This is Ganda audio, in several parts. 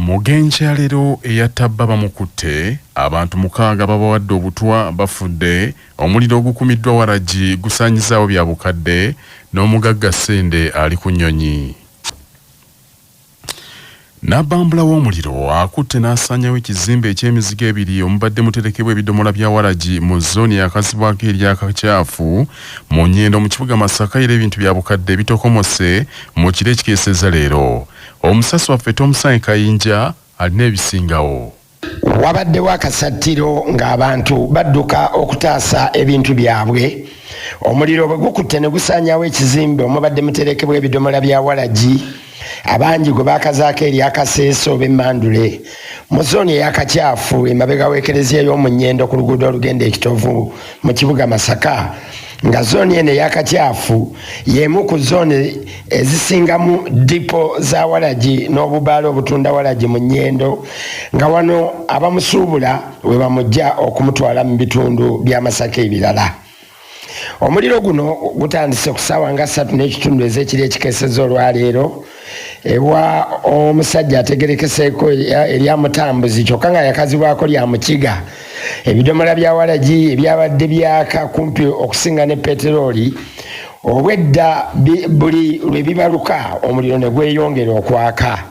Mugenja leero eyatta bamukutte abantu 6 babawadde obutwa bafudde omuliro ogukumiddwa Waragi gusaanyizaawo bya bukadde n'omugagga Ssende ali ku nnyonyi. Nabbambula w'omuliro akutte n'asaanyawo ekizimbe eky'emizigo ebiri omubadde muterekebwa ebidomola bya Waragi mu zooni yakazibwako ery'akakyafu mu Nnyendo mu kibuga Masaka era ebintu bya bukadde bitokomose mu kiro ekikeesezza leero. Omusasi waffe Tomusange Kayinja alina ebisingawo. Wabaddewo akasattiro ng'abantu badduka okutaasa ebintu byabwe. Omuliro bwe gukutte ne gusaanyawo ekizimbe omubadde muterekebwa ebidomola bya Waragi. Abangi gwe bakazaako eri akaseeso b'Emmandule mu zooni ey'akakyafu emabega w'ekereziya y'omu Nnyendo ku luguudo olugenda ekitovu mu kibuga Masaka, nga zooni eno ey'akakyafu y'emu ku zooni ezisingamu dipo za Waragi n'obubaala obutunda Waragi mu Nnyendo, nga wano abamusuubula we bamujja okumutwala mu bitundu bya Masaka ebirala. Omuliro guno gutandise ku ssaawa nga 3:30 ez'ekiro ekikeesezza olwaleero ewa omusajja ategerekeseeko eryamutambuzi kyokka nga yakazibwako lya mukiga. Ebidomola bya Waragi ebyabadde byaka kumpi okusinga ne peteroli obwedda buli lwe bibaluka omuliro ne gweyongera okwaka.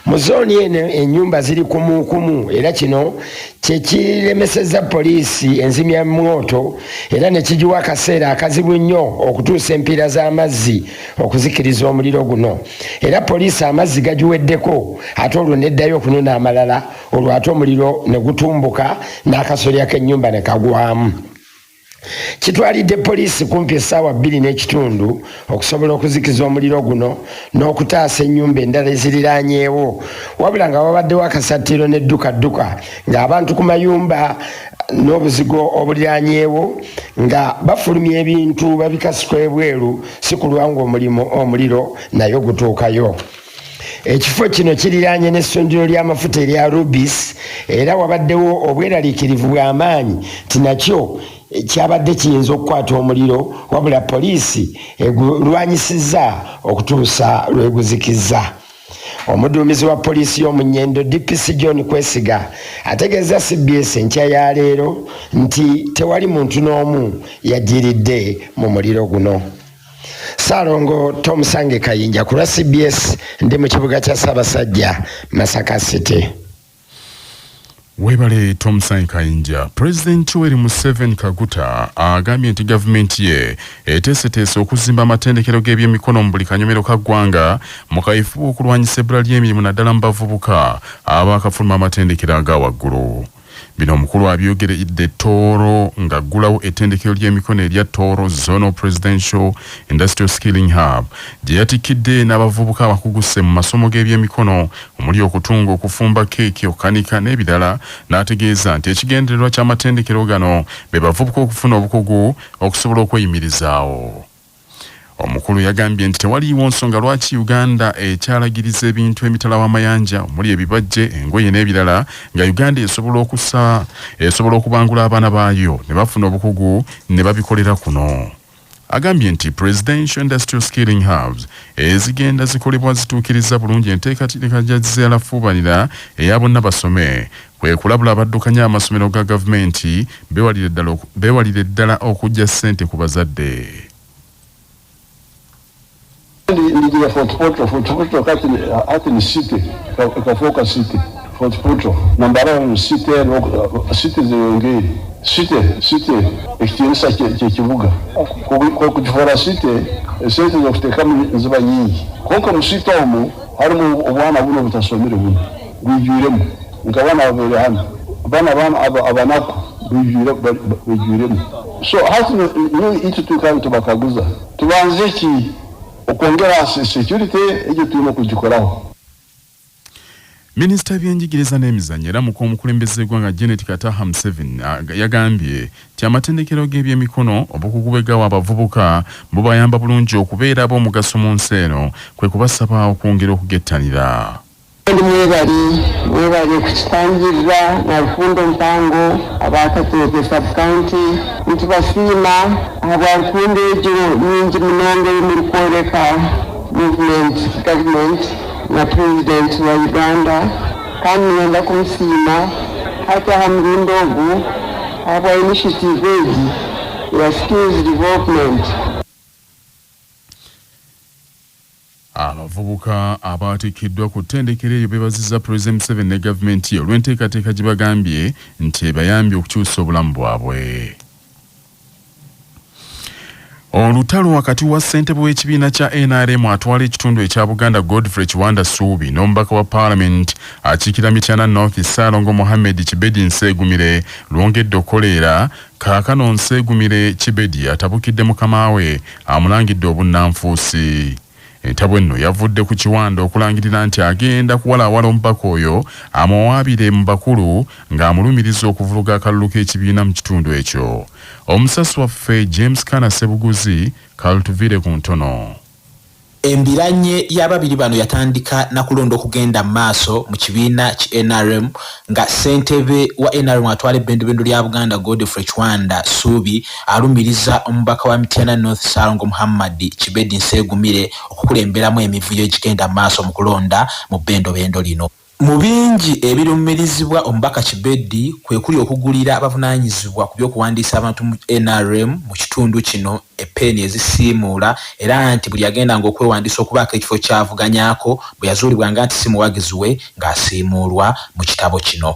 Mu zooni eno ennyumba ziri kumukumu era kino kyekiremesezza poliisi enzimyamwoto era ne kigiwa akaseera akazibu nnyo okutuusa empiira z'amazzi okuzikiriza omuliro guno. Era poliisi amazzi gagiweddeko ate olwo neddayo okunona amalala olwo ate omuliro ne gutumbuka n'akasolya k'ennyumba ne kagwamu. Kitwalidde poliisi kumpi essaawa 2:30 okusobola okuzikiza omuliro guno n'okutaasa ennyumba endala eziriraanyeewo, wabula nga wabaddewo akasattiro n'eddukadduka ng'abantu ku mayumba n'obuzigo obuliraanyeewo nga bafulumya ebintu babikasika ebweru si kulwa ng'omuliro nayo gutuukayo. Ekifo kino kiriraanye n'essundiro ly'amafuta erya Rubis era wabaddewo obweraliikirivu bw'amaanyi nti nakyo kyabadde kiyinza okukwata omuliro, wabula poliisi egulwanyisizza okutuusa lweguzikizza. Omuduumizi wa poliisi y'omu Nnyendo DPC John Kwesiga ategeeza CBS enkya ya leero nti tewali muntu n'omu yajjiridde mu muliro guno. Saalongo Tomusange Kayinja ku lwa CBS ndi mu kibuga kya Ssaabasajja Masaka City. Webale Tomusange Kayinja. President Yoweri Museveni Kaguta agambye nti gavumenti ye eteeseteese okuzimba amatendekero g'ebyemikono mu buli kanyomero ka ggwanga mu kayifu okulwanyisa ebbula ly'emirimu naddala mu bavubuka abaakafuluma amatendekero aga waggulu. Bino omukulu abyogeredde Tooro ng'aggulawo ettendekero ly'emikono erya Tooro Zonal Presidential Industrial Skilling Hub gye yatikkidde n'abavubuka abakuguse mu masomo g'ebyemikono omuli okutunga, okufumba keeki, okukanika n'ebirala, n'ategeeza nti ekigendererwa ky'amatendekero gano be bavubuka okufuna obukugu okusobola okweyimirizaawo. Omukulu yagambye nti tewaliiwo nsonga lwaki Uganda ekyalagiriza ebintu emitala w'amayanja omuli ebibajje, engoye n'ebirala, nga Uganda esobola okubangula abaana baayo ne bafuna obukugu ne babikolera kuno. Agambye nti Presidential Industrial Skilling Hubs ezigenda zikolebwa zituukiriza bulungi enteekateeka gya zeerafuubanira eya bonna basome, kwe kulabula abaddukanya amasomero ga gavumenti beewalire ddala okujja ssente ku bazadde. Ndio Fort Portal hati ni city kafoka city Fort Portal nambara ni city ziongee city ikiinsa kivuga kwa kujifora city sente zo kutekamo ziba nyingi konko musita omu harimo obwana buno butasomere buno bijuremo nkabana abere hano abanako bijuremo so hati ni itu tukantu bakaguza tubanze ki okongera security ejo tulimo kugikoraho. Minisita by'enjigiriza n'emizannyo era mukulembeze gwanga Janet Kataha Museveni yagambye nti amatendekero g'ebyemikono obukugu begawa abavubuka bubayamba bulungi okubeera ab'omugaso mu nsi eno, kwe kubasaba okwongera okugettanira. Mwebali okukitangirira na lufundo mpango abakatooke sub-county nti basiima abalufundo egyo nyingi munonga emuli kwoleka government na president wa Uganda kandi ngenda kumusiima hata hamrundo ogu habwa initiative egi ya skills development. Abavubuka abaatikiddwa ku ttendekero eyo beebazizza President Museveni ne gavumenti ye olw'enteekateeka gye bagambye nti ebayambye okukyusa obulamu bwabwe. Olutalo wakati wa ssentebe w'ekibiina kya NRM atwala ekitundu ekya Buganda Godfrey Kiwanda Suubi n'omubaka wa Parliament akiikira Mityana North Ssaalongo Mohammed Kibedi Nseegumire lwongedde okukoleera kaakano Nseegumire Kibedi atabukidde mukama we amulangidde obunnanfuusi. Entabo eno yavudde ku Kiwanda okulangirira nti agenda kuwalaawala omubaka oyo amuwaabire mu bakulu ng'amulumiriza okuvuluga akalulu k'ekibiina mu kitundu ekyo. Omusasi waffe James Kana Sebuguzi kalutuvire ku ntono. Embiranye y'ababiri bano yatandika na kulonda okugenda maaso mu kibiina ki NRM nga ssentebe wa NRM atwala ebbendobendo lya Buganda Godfrey Kiwanda Suubi alumiriza omubaka wa Mityana North Ssaalongo Muhammad Kibedi Nseegumire okukulemberamu emivuyo egigenda maaso mu kulonda mu bbendobendo lino. Mu bingi ebirumirizibwa omubaka Kibedi kwe kuli okugulira abavunaanyizibwa ku by'okuwandiisa abantu mu NRM mu kitundu kino epeni ezisiimuula era nti buli yagendanga okwewandiisa okubaako ekifo kyavuganyako bwe yazuulibwanga nti si muwagizi we ng'asiimuulwa mu kitabo kino.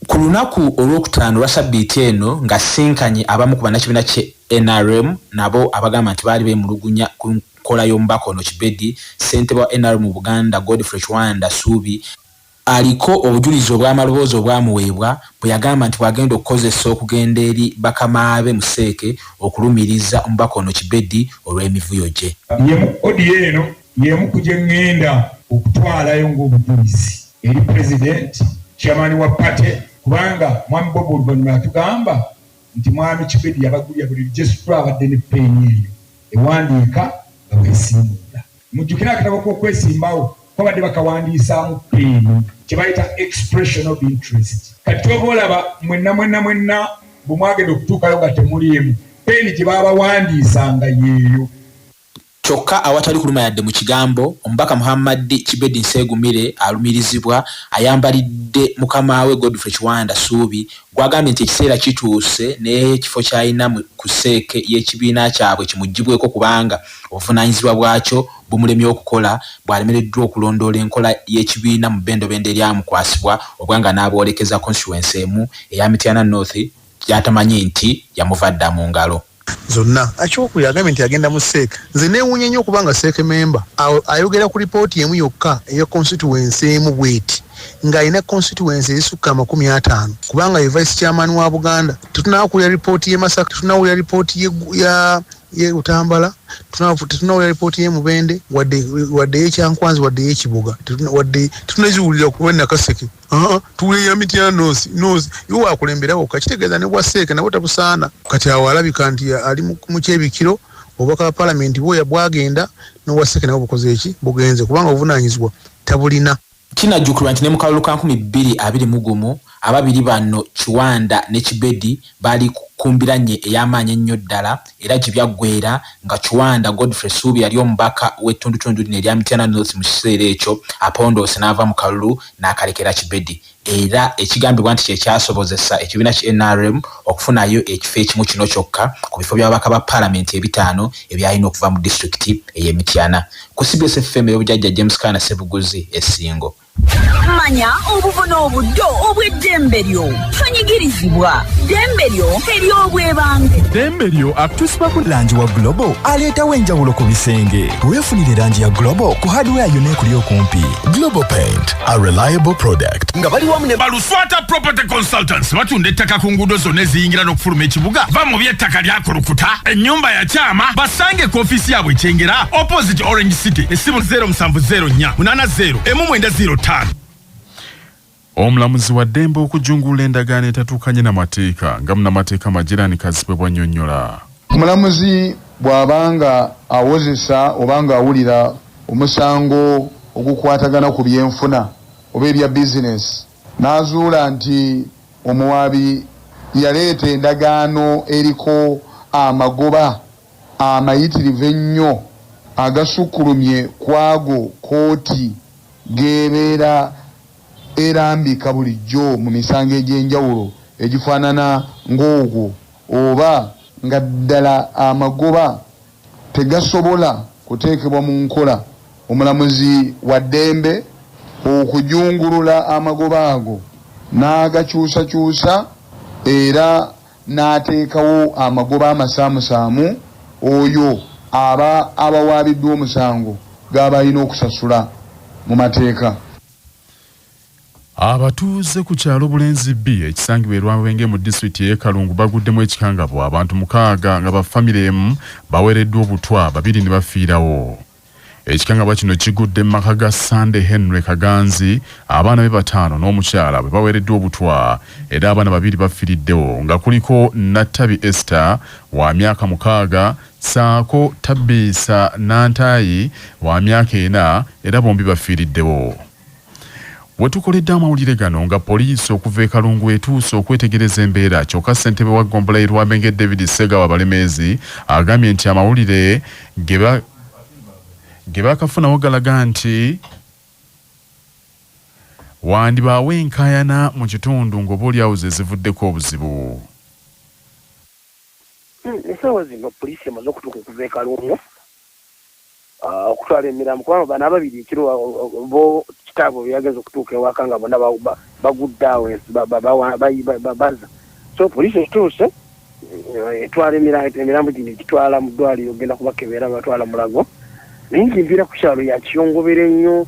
Ku lunaku olwokutaano lwa sabbiiti eno nga sinkanye abamu ku bannakibiina kye NRM nabo abagamba nti baali beemulugunya ku nkola y'omubaka ono Kibedi, ssentebe wa NRM mu Buganda Godfrey Kiwanda Suubi aliko obujulizi obw'amaloboozi obwamuweebwa bwe yagamba nti bwagenda okukozesa okugenda eri bakamaabe mu Seeke okulumiriza omubaka ono Kibedi olw'emivuyo gye. Odiyo eno y'emu ku gye ŋŋenda okutwalayo ng'obujulizi eri President chairman wa party kubanga mwami Bob oluvannyuma yatugamba nti mwami Kibedi yabagulya buli registra abadde ne peeni eyo ewandiika nga bwesiimuula. Mujjukira akatabo k'okwesimbawo kwabadde bakawandiisaamu peeni kye bayita expression of interest. Kati oba olaba mwenna bwe mwagenda okutuukayo nga temuliemu peeni gye baabawandiisanga yeeyo. Kyokka awatali kuluma yadde mu kigambo omubaka Muhammad Kibedi Nseegumire alumirizibwa ayambalidde mukama we Godfrey Kiwanda Suubi gwagambye nti ekiseera kituuse n'ekifo ky'alina ku Seeke y'ekibiina kyabwe kimugibweko kubanga obuvunaanyizibwa bwakyo bumulemye okukola bw'alemereddwa okulondoola enkola y'ekibiina mu bbendobendo eryamukwasibwa obwanga n'aboolekeza constituency emu eya Mityana North gy'atamanyi nti yamuvadda mu ngalo. Zonna achoku yagambye nti agenda mu Seeke. Nze neewunya nnyo kubanga Seeke member ayogera ku ripooti emu yokka eya constituency emu bweti ng'alina constituency ezisukka 50 kubanga ye vice chairman wa Buganda. Tetunaawulira ripooti y'e Masaka, tetunaawulira ripooti ye Utambala, tetunaawulira ripooti y'e Mubende wadde y'Ekyankwanzi wadde y'Ekibuga, wadde tetunaziwulira ku Nakaseke. Tuwulira ya Mityana North yo wakulemberawo kakitegeeza ne bwa Seeke nabo tabusaana. Kati awo alabika nti ali mu kyebikiro obubaka bwa Parliament bwagenda n'obwa Seeke nabo bukoze eki bugenze kubanga obuvunaanyizibwa tabulina. Kinajjukirwa nti ne mu kalulu ka 2021 ababiri bano Kiwanda ne Kibedi bali kumbiranye ey'amaanyi ennyo ddala era gye byaggweera nga Kiwanda Godfrey Suubi yali omubaka w'ettundutundu lino erya Mityana North mu kiseera ekyo apondoose n'ava mu kalulu n'akalekera Kibedi era ekigambibwa nti kye kyasobozesa ekibiina ki NRM okufunayo ekifo ekimu kino kyokka ku bifo by'ababaka ba Parliament 5 ebyalina okuva mu disitulikiti ey'e Mityana. Ku CBS FM y'obujjajja James Kana Sebuguzi Essingo. Manya obuvuna obuddo obw'eddembe lyo tonyigirizibwa ddembe lyo ery'obwebange. Ddembe lyo akutuusibwa ku langi wa Global aleetawo enjawulo ku bisenge. Weefunire langi ya Global ku hardware yonna ekuli okumpi. Global Paint, a reliable product. Nga bali wamu ne Baluswata Property Consultants batunda ettaka ku nguudo zonna eziyingira n'okufuluma ekibuga. Va mu by'ettaka lyakulukuta ennyumba ya kyama basange ku ofiisi yaabwe ekyengera opposite Orange City essimu 0704 80 M90. Omulamuzi wa ddembe okujungula endagaano etatuukanye n'amateeka nga munnamateeka Magirani Kazibwe bw'annyonnyola. Omulamuzi bw'abanga awozesa obanga awulira omusango ogukwatagana ku byenfuna oba ebya bizinesi n'azuula nti omuwaabi yaleeta endagaano eriko amagoba amayitirivu ennyo agasukkulumye kwago kooti gebeera erambika bulijjo mu misango egy'enjawulo egifaanana ng'ogwo oba nga ddala amagoba tegasobola kuteekebwa mu nkola, omulamuzi wa ddembe okujungulula amagoba ago n'agakyusakyusa era n'ateekawo amagoba amasaamusaamu oyo aba abawaabiddwa omusango gaba alina okusasula mu mateeka. Abatuuze ku kyalo Bulenzi B ekisangibwa Rwabenge mu district y'e Kalungu baguddemu ekikangabwa abantu 6 nga ba family emu bawereddwa obutwa 2 ne bafiirawo. Ekikangabwa kino kigudde mu maka ga Sunday Henry Kaganzi abaana be 5 n'omukyala bwe bawereddwa obutwa era abaana 2 bafiiriddewo nga kuliko Natabi Esther wa myaka 6 saako Tabisa Nantayi wa myaka 4 era bombi bafiiriddewo. Wetukoledde amawulire gano nga poliisi okuva e Kalungu etuuse okwetegereza embeera kyokka ssentebe wa Gombola Rwabenge David Segawa Balemezi agambye nti amawulire ge bakafunawo galaga nti wandibaawo enkaayana mu kitundu ng'oboolyawo ze zivuddeko obuzibu. Essaawa zino poliisi emaze okutuuka okuva e Kalungu okutwala emirambo kubanga bano ababiri ekiro bo kitaabo byageza okutuuka ewaka nga bonna bagudde awo baza. So poliisi etuuse etwala emirambo gino egitwala mu ddwaliro ogenda kubakebera batwala Mulago naye nkimpira ku kyalo ya kiyongobere nnyo.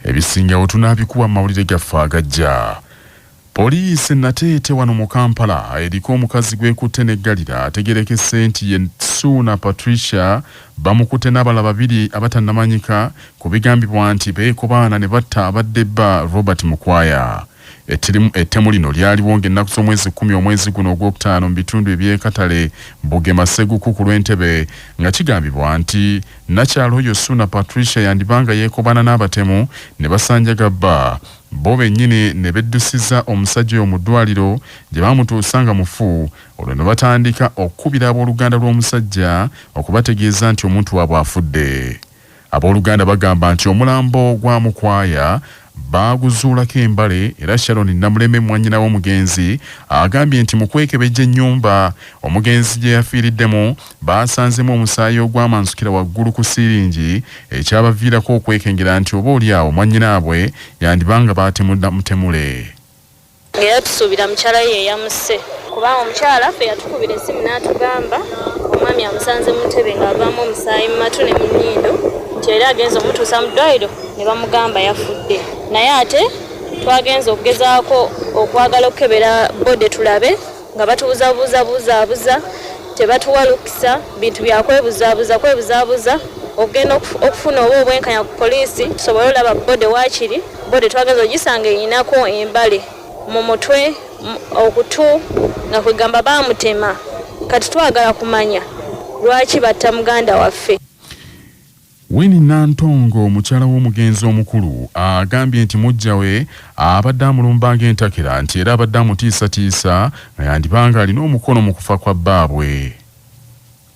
Ebisingawo tunaabikuwa mu mawulire gaffe agajja. Poliisi Nateete wano mu Kampala eriko omukazi gwekutte n'eggalira ategerekese nti ye Suna Patricia bamukutte n'abalala 2 abatannamanyika ku bigambibwa nti beekobaana ne batta abadde bba Robert Mukwaya. Ettemu lino lyaliwo ng'ennaku z'omwezi 10 omwezi guno ogwokutaano mu bitundu eby'ekatale Bugema Seguku ku Lwentebe nga kigambibwa nti nakyalo oyo Suna Patricia yandibanga yeekobaana n'abatemu ne basanjaga bba bo bennyini ne beddusiza omusajja oyo mu ddwaliro gye baamutuusanga mufu. Olwo ne batandika okukubira abooluganda lw'omusajja okubategeeza nti omuntu waabwe afudde. Abooluganda bagamba nti omulambo gwa Mukwaya baaguzuulako embale era Sharon Namuleme mwannyina w'omugenzi agambye nti mu kwekebejja ennyumba omugenzi gye yafiiriddemu baasanzemu omusaayi ogwamansukira waggulu ku siiringi ekyabaviirako okwekengera nti oboolyawo mwannyinaabwe yandibanga baatemudda mutemule. Era tusuubira mukyala ye yamusse kubanga omukyala ffe yatukubira essimu n'atugamba omwami amusanze mu ntebe ng'avaamu omusaayi mu matu ne mu nnyindo nti era agenza omutuusa mu ddwaliro ne bamugamba yafudde. Naye ate twagenza okugezaako okwagala okukebera bode tulabe nga batubuzabuza tebatuwa lukisa bintu byakwebuzabuza okugenda okufuna oba obwenkanya ku poliisi tusobole olaba bode waakiri. Bode twagenza ogisanga eyinako embale mu mutwe okutu nga kwegamba baamutema. Kati twagala kumanya lwaki batta muganda waffe. Winnie Nantongo omukyala w'omugenzi omukulu agambye nti mujja we abadde amulumba ng'entakera nti era abadde amutiisatiisa nga yandibanga alina omukono mu kufa kwa bbaabwe.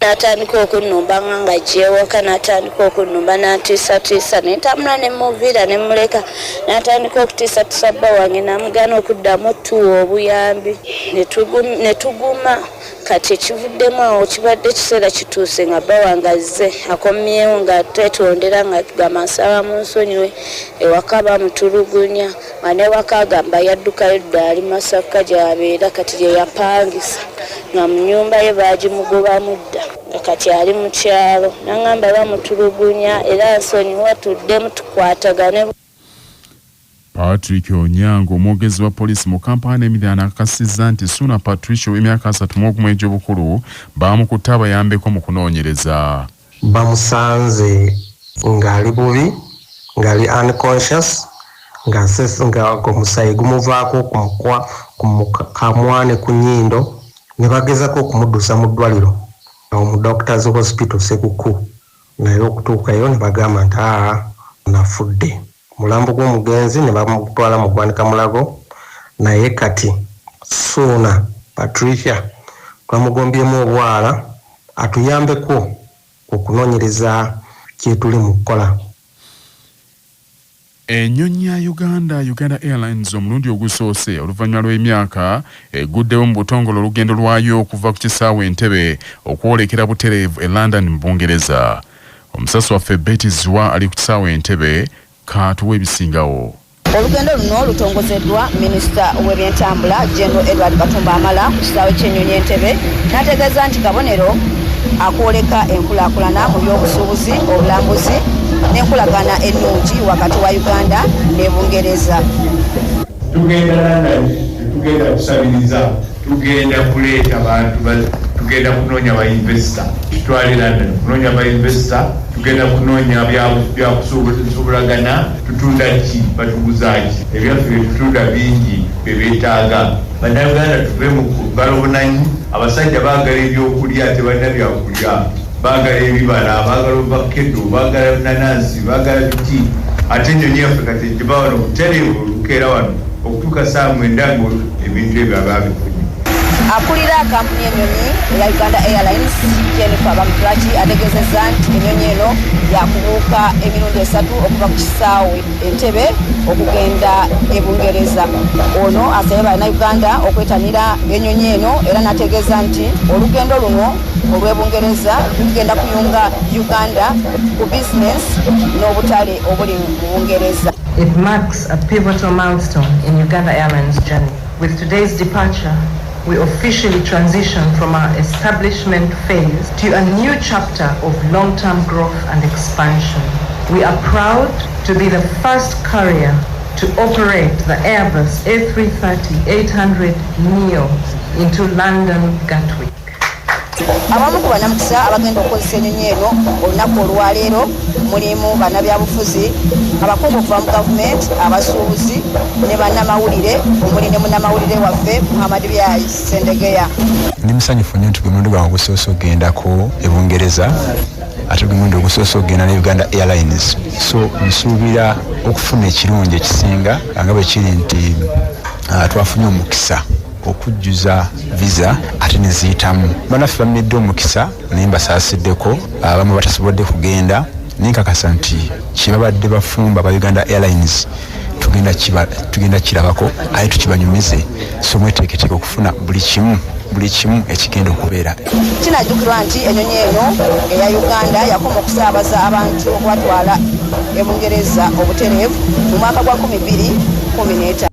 Natandika okunnumba nga gyewaka natandika okunnumba n'antiisatiisa n'entambula ne muviira ne muleka n'atandika okutiisatiisa bba wange n'amugaana okuddamu tuwa obuyambi ne tuguma. Kati ekivuddemu awo kibadde kiseera kituuse nga bba wange azze akomyewo nga twetondera nga tugamba nsaba mu nsonyiwe ewaka bamutulugunya nga n'ewaka agamba yaddukayo dda ali Masaka gy'abeera kati gye yapangisa nga mu nnyumba ye baagimugobamu dda kati ali mu kyalo n'angamba bamutulugunya era nsonyiwa tuddemu tukwatagane. Patrick Onyango omwogezi wa poliisi mu Kampala n'emirala akakasizza nti Suna Patricia w'emyaka 31 egy'obukulu baamukutte abayambeko mu kunoonyereza. Bamusanze ng'ali bubi ng'ali unconscious nga omusaayi gumuvaako ku kamwa ne ku nnyindo ne bagezako okumuddusa mu ddwaliro mu Doctors Hospital Sekuku naye okutuukayo ne bagamba nti nafudde. Mulambo gw'omugenzi ne bamutwala mu ggwanika Mulago naye kati Suna Patricia twamugombyemu obwala atuyambeko okunoonyereza kyetuli mu kukola. Ennyonyi ya Uganda Airlines omulundi ogusoose oluvannyuma lw'emyaka eguddewo mu butongole olugendo lwayo okuva ku kisaawe Entebbe okwolekera butereevu e London mu Bungereza. Omusasi waffe Betty Zwa ali ku kisaawe Entebbe kaatuwa ebisingawo. Olugendo luno lutongozeddwa Minisita w'ebyentambula General Edward Katumba Amala ku kisaawe ky'ennyonyi Entebbe n'ategeeza nti kabonero akwoleka enkulaakulana mu by'obusuubuzi, obulambuzi n'enkulagana ennungi wakati wa Uganda ne Bungereza. Tugenda London, tugenda kusabiriza, tugenda kuleeta abantu, tugenda kunoonya ba investor. Tutwale London kunoonya ba investor, tugenda kunoonya byakusuubulagana, tutunda ki, batuguza ki, ebyaffe tutunda bingi bebeetaaga. Bannayuganda tuve mu balobunanyi, abasajja baagala ebyokulya tebalina byakulya. Baagala ebibala, baagala ovakedo, baagala nanansi, baagala biti. Ate ennyonyi yaffe kati giba wano butereevu olukeera wano okutuuka saa 9 ngo ebintu ebyo abaabifunye. Akulira kampuni y'ennyonyi eya Uganda Airlines Jennifer Bamutulaki ategeezezza nti ennyonyi eno yakubuuka emirundi 3 okuva ku kisaawe Entebbe okugenda e Bungereza. Ono asabye Bannayuganda okwetanira ennyonyi eno era n'ategeeza nti olugendo luno olw'e Bungereza lugenda kuyunga Uganda ku bizinesi n'obutale obuli mu Bungereza. It marks a pivotal milestone in Uganda Airlines' journey. With today's departure, we officially transition from our establishment phase to a new chapter of long-term growth and expansion. We are proud to be the first carrier to operate the Airbus A330-800 Neo into London Gatwick. Abamu ku bannamukisa abagenda okukozesa ennyonyi eno olunaku olwaleero mulimu bannabyabufuzi, abakungu okuva mu gavumenti, abasuubuzi ne bannamawulire omuli ne munnamawulire waffe Muhammad Byai Sendegeya. Ndi musanyufu nnyo nti gwe mulundi gwange ogusoose ogendako e Bungereza ate gwe mulundi ogusoose ogenda ne Uganda Airlines. So nsuubira okufuna ekirungi ekisinga nga bwe kiri nti twafunye omukisa okujjuza visa ate ne ziyitamu. Bannaffe bamidde omukisa naye mbasaasideko, abamu batasobodde kugenda ninkakasa nti kibabadde bafumba ba Uganda Airlines tugenda kirabako aye tukibanyumize. So mweteeketeeke okufuna buli kimu ekigenda okubeera. Kinajjukirwa nti ennyonyi eno eya Uganda yakoma okusaabaza abantu okubatwala e Bungereza obutereevu mu mwaka gwa 2015.